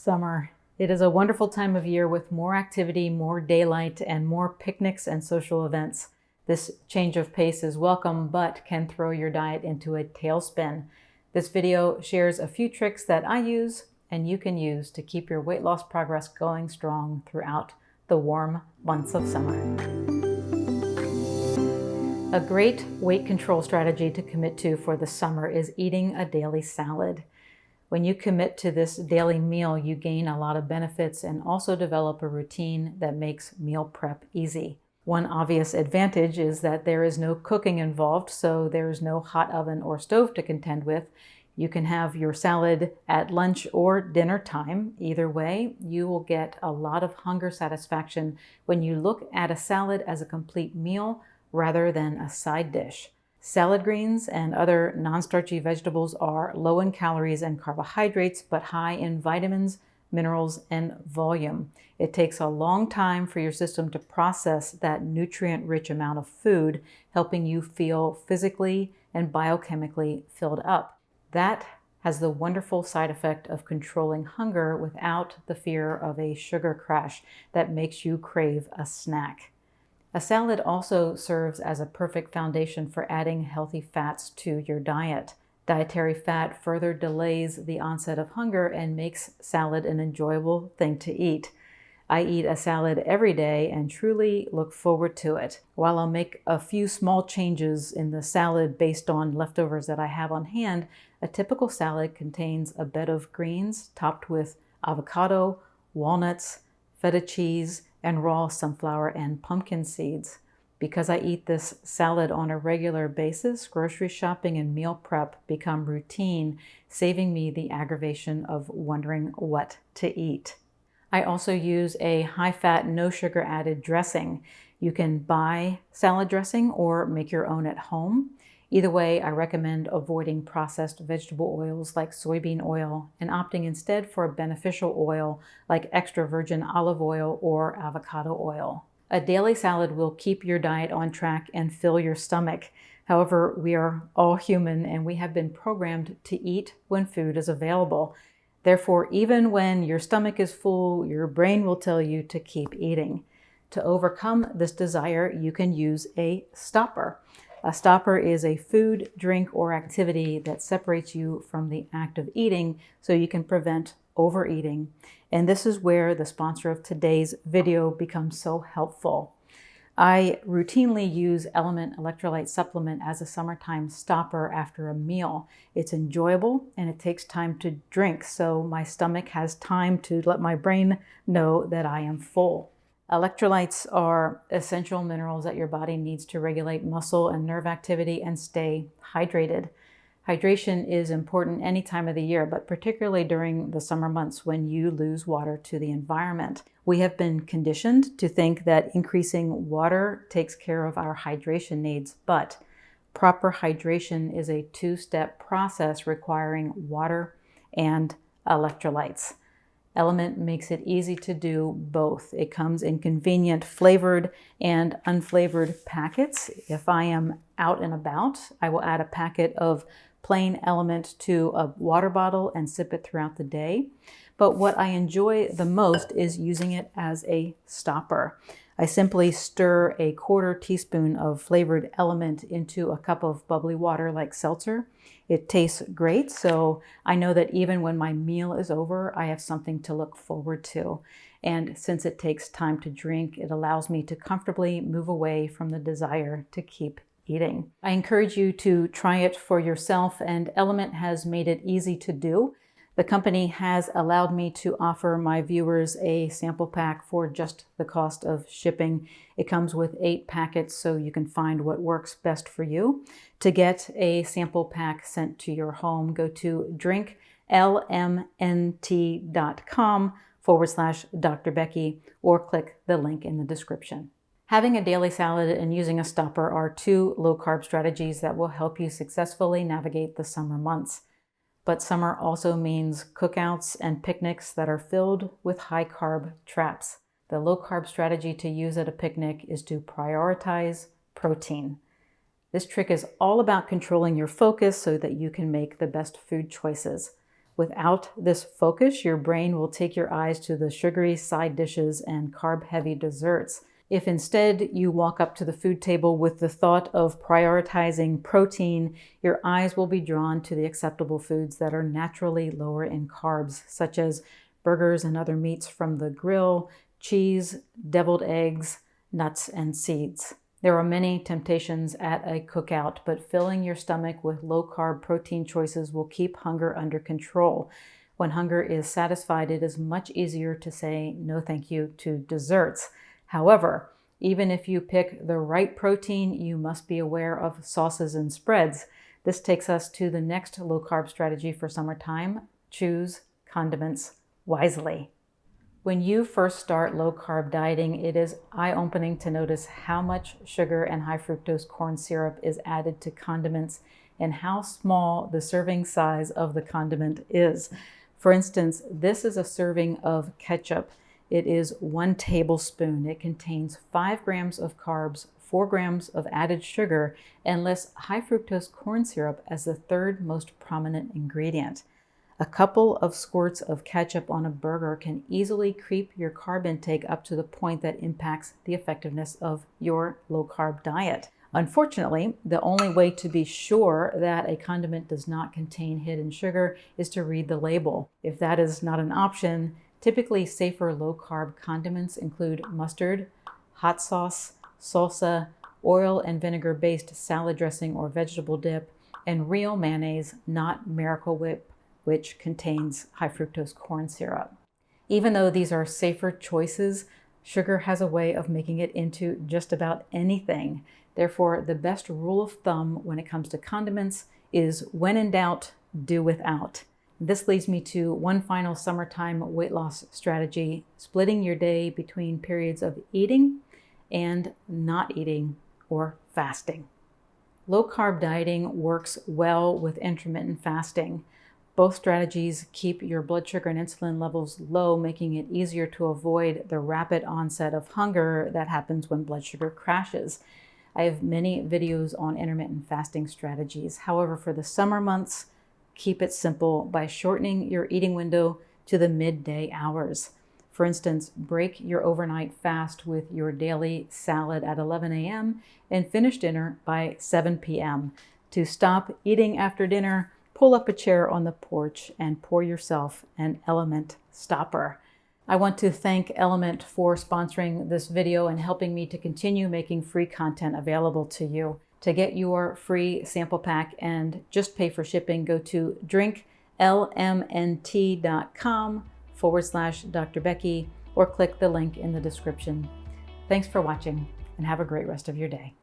Summer. It is a wonderful time of year with more activity, more daylight, and more picnics and social events. This change of pace is welcome, but can throw your diet into a tailspin. This video shares a few tricks that I use and you can use to keep your weight loss progress going strong throughout the warm months of summer. A great weight control strategy to commit to for the summer is eating a daily salad. When you commit to this daily meal, you gain a lot of benefits and also develop a routine that makes meal prep easy. One obvious advantage is that there is no cooking involved, so there is no hot oven or stove to contend with. You can have your salad at lunch or dinner time. Either way, you will get a lot of hunger satisfaction when you look at a salad as a complete meal rather than a side dish. Salad greens and other non-starchy vegetables are low in calories and carbohydrates, but high in vitamins, minerals, and volume. It takes a long time for your system to process that nutrient-rich amount of food, helping you feel physically and biochemically filled up. That has the wonderful side effect of controlling hunger without the fear of a sugar crash that makes you crave a snack. A salad also serves as a perfect foundation for adding healthy fats to your diet. Dietary fat further delays the onset of hunger and makes salad an enjoyable thing to eat. I eat a salad every day and truly look forward to it. While I'll make a few small changes in the salad based on leftovers that I have on hand, a typical salad contains a bed of greens topped with avocado, walnuts, feta cheese, and raw sunflower and pumpkin seeds. Because I eat this salad on a regular basis, grocery shopping and meal prep become routine, saving me the aggravation of wondering what to eat. I also use a high-fat, no-sugar added dressing. You can buy salad dressing or make your own at home. Either way, I recommend avoiding processed vegetable oils like soybean oil and opting instead for a beneficial oil like extra virgin olive oil or avocado oil. A daily salad will keep your diet on track and fill your stomach. However, we are all human and we have been programmed to eat when food is available. Therefore, even when your stomach is full, your brain will tell you to keep eating. To overcome this desire, you can use a stopper. A stopper is a food, drink, or activity that separates you from the act of eating so you can prevent overeating. And this is where the sponsor of today's video becomes so helpful. I routinely use Element electrolyte supplement as a summertime stopper after a meal. It's enjoyable and it takes time to drink, so my stomach has time to let my brain know that I am full. Electrolytes are essential minerals that your body needs to regulate muscle and nerve activity and stay hydrated. Hydration is important any time of the year, but particularly during the summer months when you lose water to the environment. We have been conditioned to think that increasing water takes care of our hydration needs, but proper hydration is a two-step process requiring water and electrolytes. Element makes it easy to do both. It comes in convenient flavored and unflavored packets. If I am out and about, I will add a packet of plain Element to a water bottle and sip it throughout the day. But what I enjoy the most is using it as a stopper. I simply stir a 1/4 teaspoon of flavored Element into a cup of bubbly water like seltzer. It tastes great, so I know that even when my meal is over, I have something to look forward to. And since it takes time to drink, it allows me to comfortably move away from the desire to keep eating. I encourage you to try it for yourself, and Element has made it easy to do. The company has allowed me to offer my viewers a sample pack for just the cost of shipping. It comes with 8 packets, so you can find what works best for you. To get a sample pack sent to your home, go to drinklmnt.com/Dr. Becky or click the link in the description. Having a daily salad and using a stopper are 2 low-carb strategies that will help you successfully navigate the summer months. But summer also means cookouts and picnics that are filled with high-carb traps. The low-carb strategy to use at a picnic is to prioritize protein. This trick is all about controlling your focus so that you can make the best food choices. Without this focus, your brain will take your eyes to the sugary side dishes and carb-heavy desserts. If instead you walk up to the food table with the thought of prioritizing protein, your eyes will be drawn to the acceptable foods that are naturally lower in carbs, such as burgers and other meats from the grill, cheese, deviled eggs, nuts, and seeds. There are many temptations at a cookout, but filling your stomach with low-carb protein choices will keep hunger under control. When hunger is satisfied, it is much easier to say no thank you to desserts. However, even if you pick the right protein, you must be aware of sauces and spreads. This takes us to the next low-carb strategy for summertime: choose condiments wisely. When you first start low-carb dieting, it is eye-opening to notice how much sugar and high fructose corn syrup is added to condiments and how small the serving size of the condiment is. For instance, this is a serving of ketchup. It is 1 tablespoon. It contains 5 grams of carbs, 4 grams of added sugar, and lists high fructose corn syrup as the third most prominent ingredient. A couple of squirts of ketchup on a burger can easily creep your carb intake up to the point that impacts the effectiveness of your low-carb diet. Unfortunately, the only way to be sure that a condiment does not contain hidden sugar is to read the label. If that is not an option, typically safer low-carb condiments include mustard, hot sauce, salsa, oil and vinegar-based salad dressing or vegetable dip, and real mayonnaise, not Miracle Whip, which contains high fructose corn syrup. Even though these are safer choices, sugar has a way of making it into just about anything. Therefore, the best rule of thumb when it comes to condiments is, when in doubt, do without. This leads me to one final summertime weight loss strategy: splitting your day between periods of eating and not eating, or fasting. Low-carb dieting works well with intermittent fasting. Both strategies keep your blood sugar and insulin levels low, making it easier to avoid the rapid onset of hunger that happens when blood sugar crashes. I have many videos on intermittent fasting strategies. However, for the summer months, keep it simple by shortening your eating window to the midday hours. For instance, break your overnight fast with your daily salad at 11 a.m. and finish dinner by 7 p.m. To stop eating after dinner, pull up a chair on the porch and pour yourself an Element stopper. I want to thank Element for sponsoring this video and helping me to continue making free content available to you. To get your free sample pack and just pay for shipping, go to drinklmnt.com/Dr. Becky or click the link in the description. Thanks for watching and have a great rest of your day.